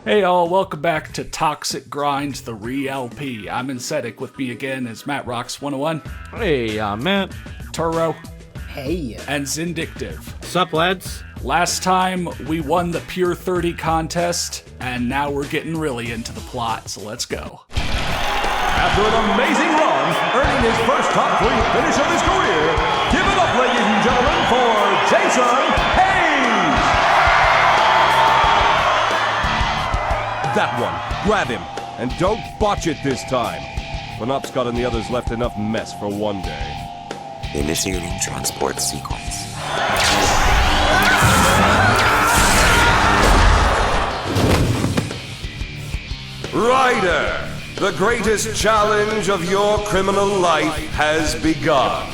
Hey all, welcome back to Toxic Grind, the Re-LP. I'm Incetic, with me again is Matt Rocks 101. Hey, Matt. Turo. Hey. And Zindictive. Sup, lads? Last time, we won the Pure 30 contest, and now we're getting really into the plot, so let's go. After an amazing run, earning his first top 3 finish of his career, give it up, ladies and gentlemen, for Jason Hayes! That one. Grab him. And don't botch it this time. Penobscot and the others left enough mess for one day. Initiating transport sequence. Ryder, the greatest challenge of your criminal life has begun.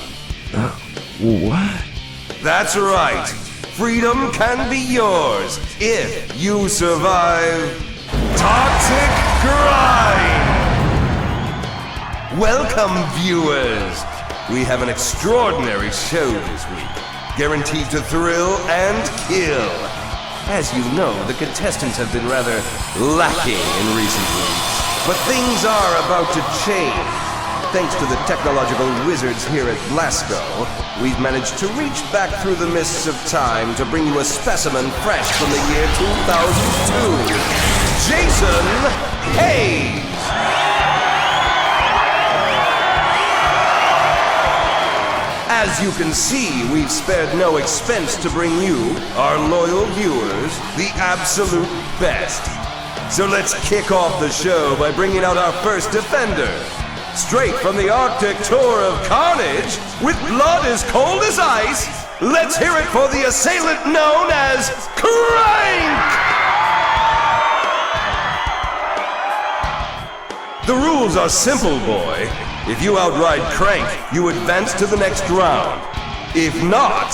What? That's right. Freedom can be yours if you survive Toxic Grind. Welcome, viewers. We have an extraordinary show this week, guaranteed to thrill and kill. As you know, the contestants have been rather lacking in recent weeks, but things are about to change. Thanks to the technological wizards here at Blasco, we've managed to reach back through the mists of time to bring you a specimen fresh from the year 2002. Jason Hayes! As you can see, we've spared no expense to bring you, our loyal viewers, the absolute best. So let's kick off the show by bringing out our first defender. Straight from the Arctic tour of carnage, with blood as cold as ice, let's hear it for the assailant known as Crank! The rules are simple, boy. If you outride Crank, you advance to the next round. If not...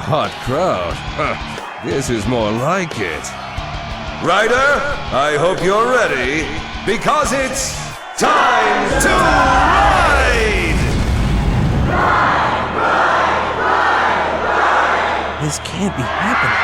Hot crowd. This is more like it. Ryder, I hope you're ready, because it's time to ride! This can't be happening.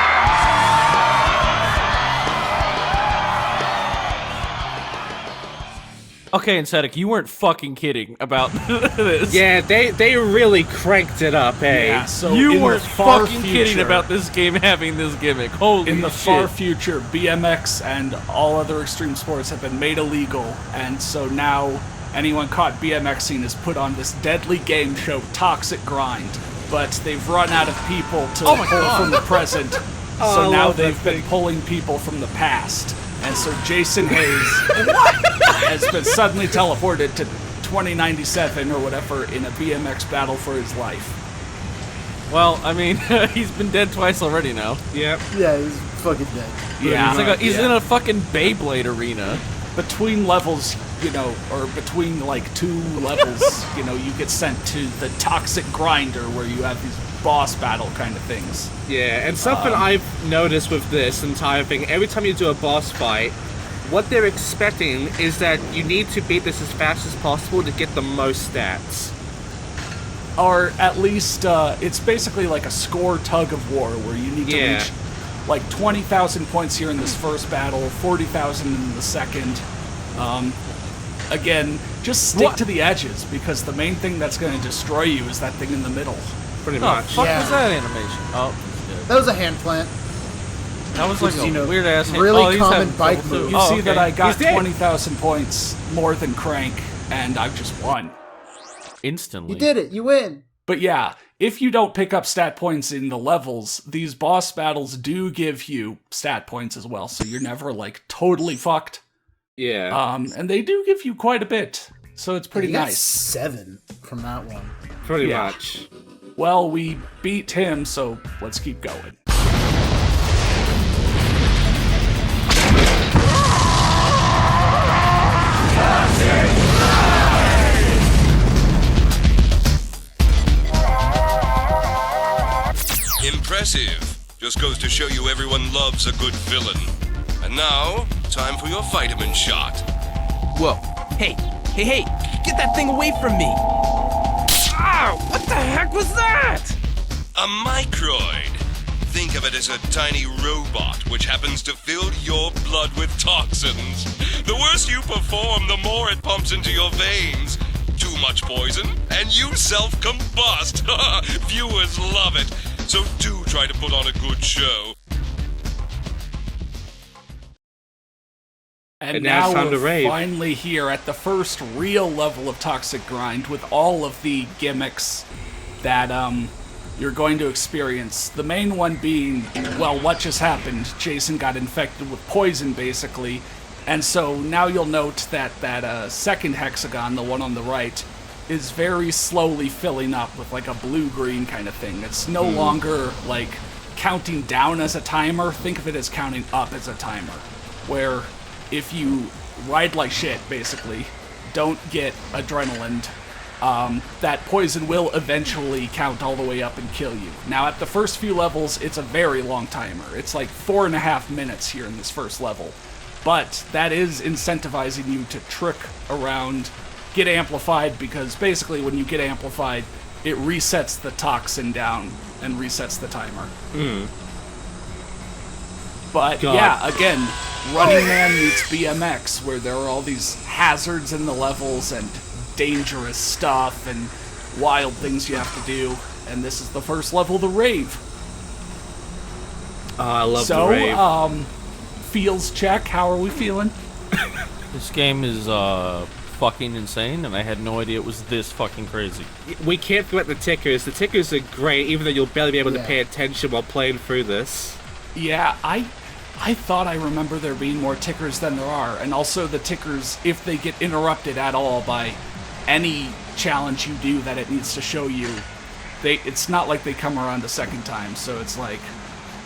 Okay, Incetic, you weren't fucking kidding about this. Yeah, they really cranked it up, eh? Yeah, so You in weren't the far fucking future, kidding about this game having this gimmick. Holy In the shit. far future, BMX and all other extreme sports have been made illegal, and so now anyone caught BMXing is put on this deadly game show, Toxic Grind. But they've run out of people to Oh my pull God. from the present, I so now love that they've been thing. pulling people from the past. And so Jason Hayes has been suddenly teleported to 2097 or whatever in a BMX battle for his life. Well, I mean, he's been dead twice already now. Yep. Yeah, he's fucking dead. Yeah, He's in a fucking Beyblade arena. between levels, or between like 2 levels, you get sent to the Toxic Grinder where you have these boss battle kind of things. Yeah, and something I've noticed with this entire thing, every time you do a boss fight, what they're expecting is that you need to beat this as fast as possible to get the most stats. Or at least, it's basically like a score tug of war where you need to reach like 20,000 points here in this first battle, 40,000 in the second. Again, just stick to the edges, because the main thing that's going to destroy you is that thing in the middle. Pretty Oh, much. fuck Yeah. was that animation? Oh, he's dead. That was a hand plant. That was like a weird ass. really common bike move. move. You see that I got He's dead. 20,000 points more than Crank, and I've just won. Instantly. You did it. You win. But yeah, if you don't pick up stat points in the levels, these boss battles do give you stat points as well, so you're never like totally fucked. Yeah. And they do give you quite a bit, so it's pretty You got nice. 7 from that one. Pretty yeah. much. Well, we beat him, so let's keep going. Impressive. Just goes to show you everyone loves a good villain. And now, time for your vitamin shot. Whoa. Hey, get that thing away from me! Ow! What the heck was that? A microid. Think of it as a tiny robot which happens to fill your blood with toxins. The worse you perform, the more it pumps into your veins. Too much poison, and you self-combust. Viewers love it. So do try to put on a good show. And now it's now time to we're rave. finally here at the first real level of Toxic Grind with all of the gimmicks that you're going to experience. The main one being, well, what just happened? Jason got infected with poison, basically. And so now you'll note that that second hexagon, the one on the right, is very slowly filling up with like a blue-green kind of thing. It's no longer like counting down as a timer. Think of it as counting up as a timer. Where if you ride like shit, basically, don't get adrenaline, that poison will eventually count all the way up and kill you. Now, at the first few levels, it's a very long timer. It's like 4.5 minutes here in this first level. But that is incentivizing you to trick around, get amplified, because basically when you get amplified, it resets the toxin down and resets the timer. But yeah, again, Running Man meets BMX, where there are all these hazards in the levels and dangerous stuff and wild things you have to do. And this is the first level, the Rave. I love the Rave. So, feels check. How are we feeling? This game is fucking insane, and I had no idea it was this fucking crazy. We can't forget the tickers. The tickers are great, even though you'll barely be able to pay attention while playing through this. Yeah, I thought I remember there being more tickers than there are, and also the tickers, if they get interrupted at all by any challenge you do that it needs to show you, it's not like they come around a second time, so it's like,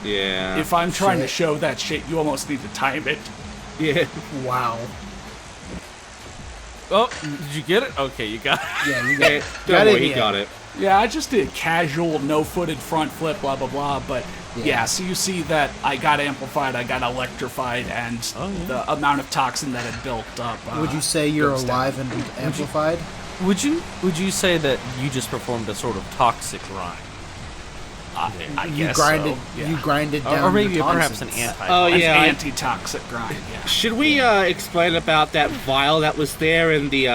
yeah. if I'm trying to show that shit, you almost need to time it. Yeah. Wow. Oh, did you get it? Okay, you got it. Yeah, you got it. Don't worry, he got it. Yeah, I just did casual, no-footed front flip, blah, blah, blah, but yeah, so you see that I got amplified, I got electrified, and the amount of toxin that had built up. Would you say you're goes down. alive and amplified? Would you say that you just performed a sort of toxic grind? I You guess grinded. so, yeah. You grinded down. Or maybe the perhaps toxins. an anti. Oh, An yeah. anti-toxic grind, yeah. Should we explain about that vial that was there in the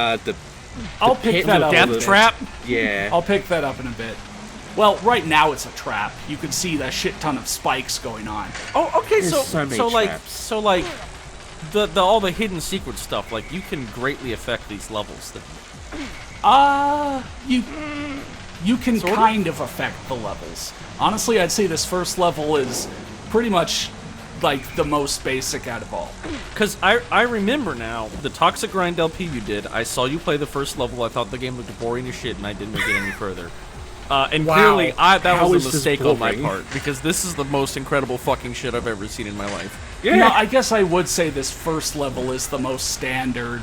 I'll pick pit that with up. death in a bit. trap? Yeah. I'll pick that up in a bit. Well, right now it's a trap. You can see that shit ton of spikes going on. Oh, okay. There's so many traps. So like, the all the hidden secret stuff. Like, you can greatly affect these levels. You can Sort of? kind of affect the levels. Honestly, I'd say this first level is pretty much like the most basic out of all. Because I remember now, the Toxic Grind LP you did, I saw you play the first level, I thought the game looked boring as shit, and I didn't make it any further. And Wow. clearly, that How was a is this mistake on my boring? part, because this is the most incredible fucking shit I've ever seen in my life. Yeah. No, I guess I would say this first level is the most standard,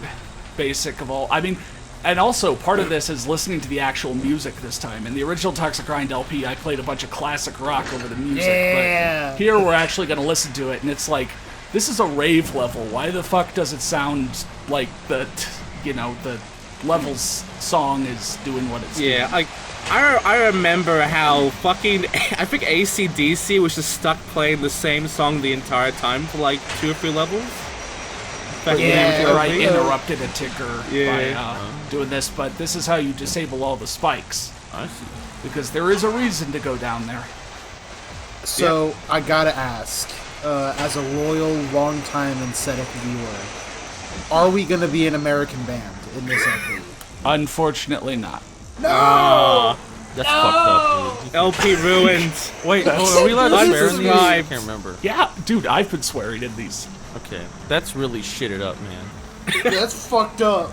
basic of all. I mean, and also part of this is listening to the actual music this time. In the original Toxic Grind LP, I played a bunch of classic rock over the music, Yeah. but here we're actually going to listen to it, and it's like, this is a rave level. Why the fuck does it sound like the level's song is doing what it's doing? Yeah, I remember how fucking I think AC/DC was just stuck playing the same song the entire time for like 2 or 3 levels. Back in the Yeah. original I thing. interrupted a ticker Yeah. by doing this, but this is how you disable all the spikes, I see. because there is a reason to go down there. So I gotta ask, as a loyal, long-time Aesthetic viewer, are we gonna be an American band in this LP? Unfortunately not. That's fucked up, dude. LP ruined. Wait, are we allowed to swear in these? I Unsubscribed. can't remember. Yeah, dude, I've been swearing in these. Okay, that's really shitted up, man. Yeah, that's fucked up.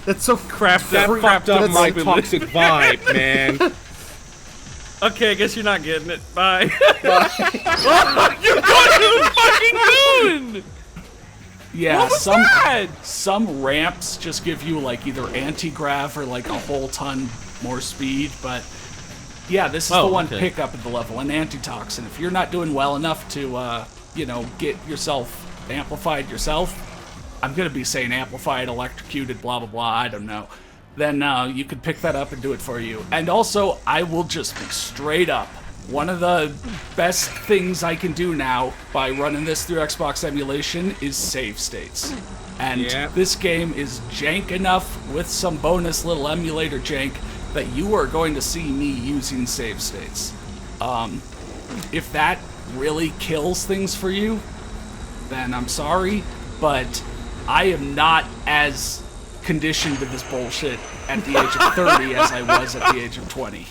That's so Crap, That fucked up that's my like toxic vibe, man. Okay, I guess you're not getting it. Bye. You're going to the fucking moon! Yeah, What was that? some ramps just give you like either anti-grav or like a whole ton more speed, but yeah, this is the one okay. pickup of the level, an antitoxin. If you're not doing well enough to get yourself amplified yourself, I'm gonna be saying amplified, electrocuted, blah blah blah, I don't know, then you could pick that up and do it for you. And also, I will just be straight up, one of the best things I can do now by running this through Xbox emulation is save states. And this game is jank enough with some bonus little emulator jank that you are going to see me using save states. If that really kills things for you, then I'm sorry, but I am not as conditioned to this bullshit at the age of 30 as I was at the age of 20.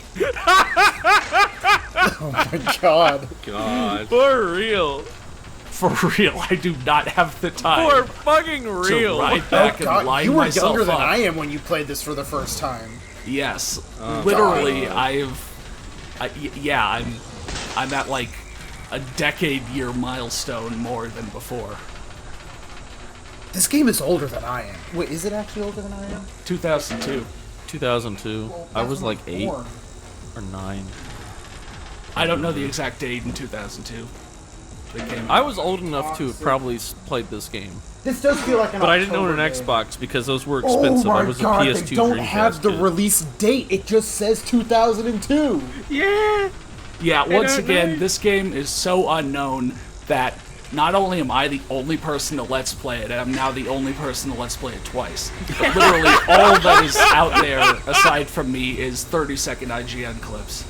Oh my god. For real. For real, I do not have the time For fucking to real. ride back and God, line you were myself younger than up. I am when you played this for the first time. Yes, literally, I'm at like a decade-year milestone more than before. This game is older than I am. Wait, is it actually older than I am? 2002. 2002. I was like 8 or 9. I don't know the exact date in 2002. They came I out. was old enough to have probably played this game. This does feel like an But I didn't October own an game. Xbox because those were expensive. Oh my I was a god, PS2 they don't Dreamcast have the kid. release date. It just says 2002. Yeah. Yeah, once don't again, know. this game is so unknown that not only am I the only person to Let's Play it, I'm now the only person to Let's Play it twice. But literally all that is out there, aside from me, is 30-second IGN clips.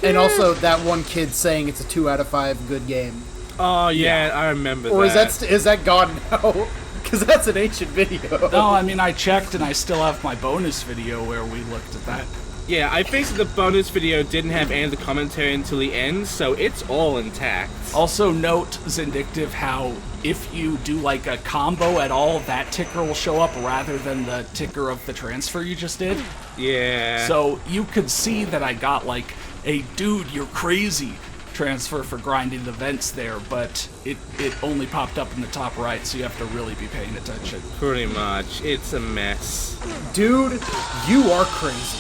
And also that one kid saying it's a 2 out of 5 good game. Oh yeah, I remember Or that. is that gone now? Because that's an ancient video. No, I mean, I checked and I still have my bonus video where we looked at that. Yeah, I think the bonus video didn't have any of the commentary until the end, so it's all intact. Also note, Zindictive, how if you do like a combo at all, that ticker will show up rather than the ticker of the transfer you just did. Yeah. So you could see that I got like a dude, you're crazy transfer for grinding the vents there, but it only popped up in the top right, so you have to really be paying attention. Pretty much. It's a mess. Dude, you are crazy.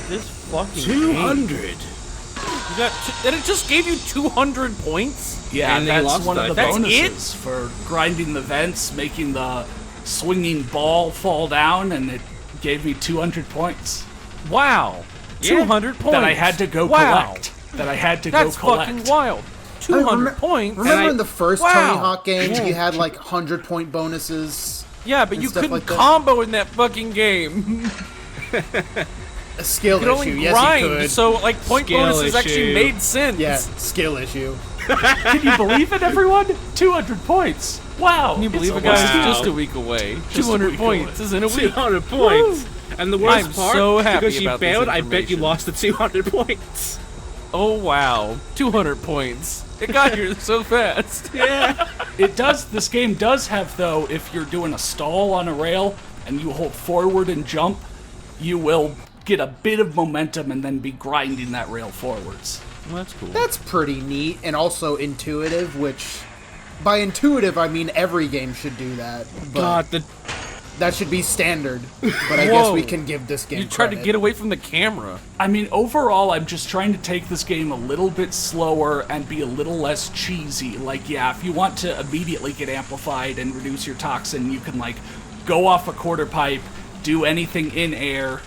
This fucking 200. game. You got and it just gave you 200 points? Yeah, And they that's lost one of that. the That's bonuses for grinding the vents, making the swinging ball fall down, and it gave me 200 points. Wow. Yeah. 200 points. That I had to go collect. That's fucking wild. 200 points. Remember in the first Wow. Tony Hawk games, you had like 100-point bonuses. Yeah, but and you stuff couldn't like that. combo in that fucking game. A skill You could only issue. Yes, grind, you could. so like point Skill bonuses actually issue. made sense. Yeah, skill issue. Can you believe it, everyone? 200 points. Wow. Can you believe it's it, guys? almost Wow. Just a week away. Just a 200 week points away. is in a week. 200 points. And the worst I'm part, so happy because you about this failed, I bet you information. lost the 200 points. Oh wow, 200 points. It got here so fast. Yeah. It does. This game does have, though, if you're doing a stall on a rail and you hold forward and jump, you will get a bit of momentum and then be grinding that rail forwards. Well, that's cool. That's pretty neat and also intuitive, which by intuitive I mean every game should do that. But God, the that should be standard. But I guess Whoa. we can give this game You tried to credit. get away from the camera. I mean, overall, I'm just trying to take this game a little bit slower and be a little less cheesy. Like, yeah, if you want to immediately get amplified and reduce your toxin, you can, like, go off a quarter pipe, do anything in air,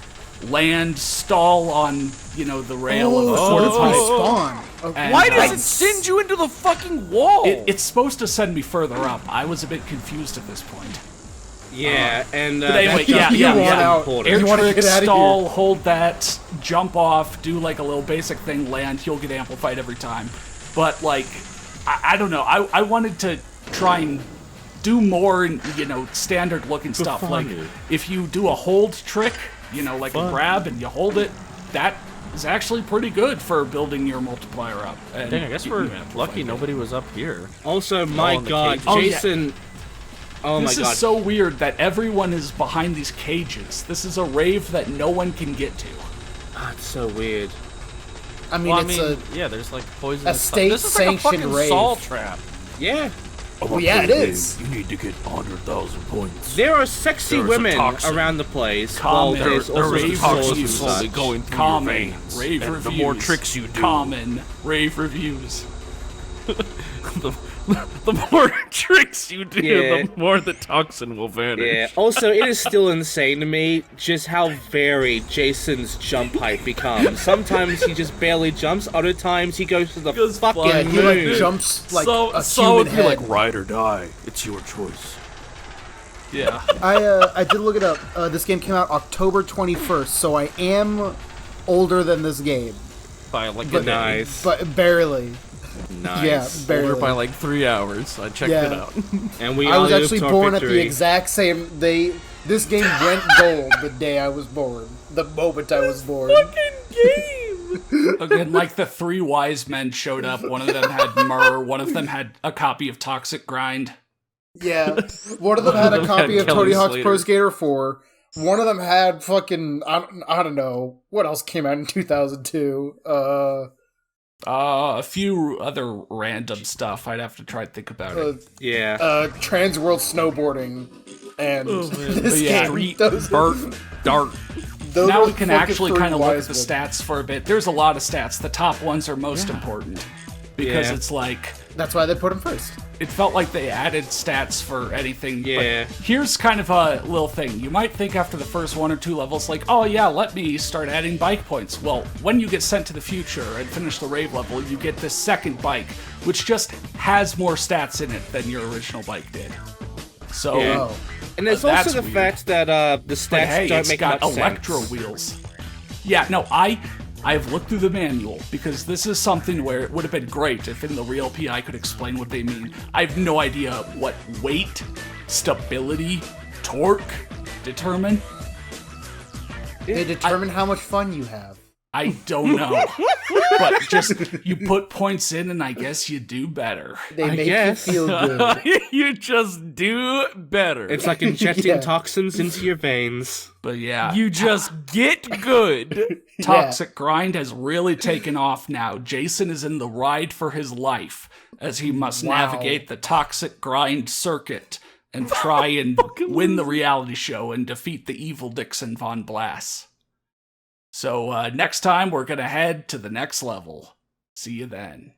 land, stall on, you know, the rail of the quarter pipe. Spawn. Okay. And, Why does uh, it send you into the fucking wall? It's supposed to send me further up. I was a bit confused at this point. yeah, and But anyway, that's yeah. important. Air You wanna trick, get outta stall, hold that, jump off, do like a little basic thing, land, you'll get amplified every time. But like, I don't know, I wanted to try and do more, you know, standard looking stuff. Like, if you do a hold trick, you know, like a grab and you hold it, that is actually pretty good for building your multiplier up. And Dang, I guess you we're amplify lucky it. nobody was up here. Also, my in the God, cage. Oh, yeah. Jason. Oh my This God. is so weird that everyone is behind these cages. This is a rave that no one can get to. It's so weird. I mean, Well, it's yeah, there's like poison. a state-sanctioned This is like a fucking rave. Saul trap. Yeah. well, yeah, it is. You need to get 100,000 points. There are sexy There's a women toxin. around the place. Common. Well, there's There- also there the is souls toxin and slowly such. going through Common your veins. rave and reviews. the more tricks you do, Common rave reviews. the more tricks you do, Yeah. the more the toxin will vanish. Yeah. Also, it is still insane to me just how varied Jason's jump height becomes. Sometimes he just barely jumps. Other times he goes to the Goes fucking flying. He like moon. jumps like so a so human it'd be head. like ride or die. It's your choice. Yeah. I did look it up. This game came out October 21st, so I am older than this game, By like a But- day. Nice. but barely. Nice. Yeah, barely. Older by like 3 hours. I checked Yeah. it out. And we I all was lived actually to our born at the victory. exact same day. This game went gold the day I was born. The moment I was born. Again, like the three wise men showed up. One of them had myrrh. One of them had a copy of Toxic Grind. Yeah. One of them had a them copy had of Kelly Tony Hawk's Slater. Pro Skater 4. One of them had fucking I don't know what else came out in 2002. A few other random stuff. I'd have to try to think about it. Yeah. Trans World Snowboarding and this Yeah. game. Those, Burt, Dart. those Now are we can fucking actually three kind of look at wise the men. stats for a bit. There's a lot of stats. The top ones are most important because Yeah. it's like That's why they put them first. it felt like they added stats for anything. Yeah. But here's kind of a little thing. You might think after the first 1 or 2 levels, like, oh yeah, let me start adding bike points. Well, when you get sent to the future and finish the Rave level, you get this second bike, which just has more stats in it than your original bike did. So, Yeah. Oh. And there's that's also the weird. fact that the stats but hey, don't it's make got much electro sense. wheels. Yeah, no, I've looked through the manual because this is something where it would have been great if in the real PI could explain what they mean. I have no idea what weight, stability, torque determine. They determine how much fun you have. I don't know. But just, you put points in and I guess you do better. They I make guess. you feel good. You just do better. It's like injecting Yeah. toxins into your veins. But yeah, you just get good. Toxic Grind has really taken off now. Jason is in the ride for his life as he must Wow. navigate the Toxic Grind circuit and try and win the reality show and defeat the evil Dixon Von Blass. So next time we're going to head to the next level. See you then.